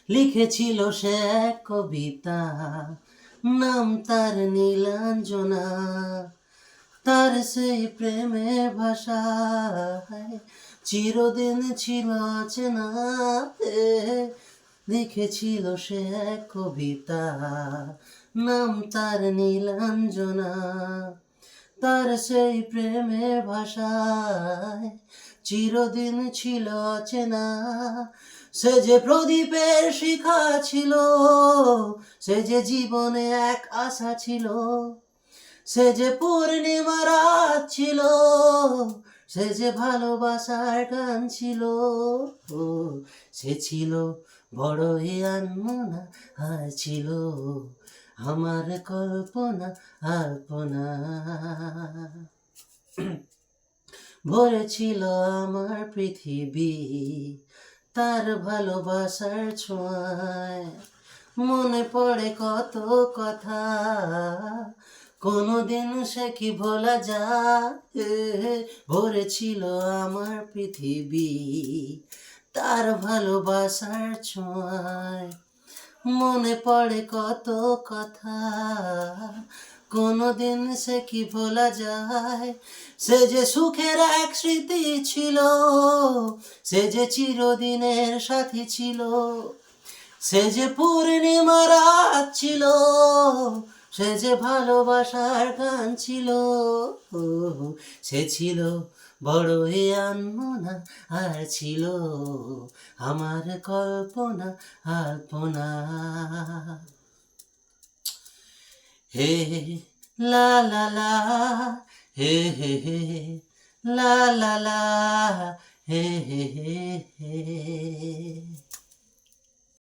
লিখেছিল সে এক কবিতা, নাম তার নীলাঞ্জনা। তার সেই প্রেমের ভাষায় চিরদিন ছিল অচেনা। লিখেছিল সে এক কবিতা, নাম তার নীলাঞ্জনা। তার সেই প্রেমের ভাষায় চিরদিন ছিল অচেনা। সে যে প্রদীপের শিখা ছিল, সে যে জীবনে এক আশা ছিল, সে যে পূর্ণিমা রাত ছিল, সে যে ভালোবাসার গান ছিল। ও সে ছিল বড়ই আনমনা, আর ছিল আমার কল্পনা আলপনা। ভরেছিল আমার পৃথিবী তার ভালোবাসার ছোঁয়ায়। মনে পড়ে কত কথা, কোনোদিন সে কি ভোলা যায়। ভরেছিল আমার পৃথিবী তার ভালোবাসার ছোঁয়ায়। মনে পড়ে কত কথা, কোনোদিন সে কি ভোলা যায়। সে যে সুখের এক স্মৃতি ছিল, সে যে চিরদিনের সাথী ছিল, সে যে পূর্ণিমা রাত ছিল, সে যে ভালোবাসার গান ছিল। ও সে ছিল বড়ই আনমনা, আর ছিল আমার কল্পনা আলপনা। হে লা লা লা, হে হে হে, লা লা লা, হে হে হে হে।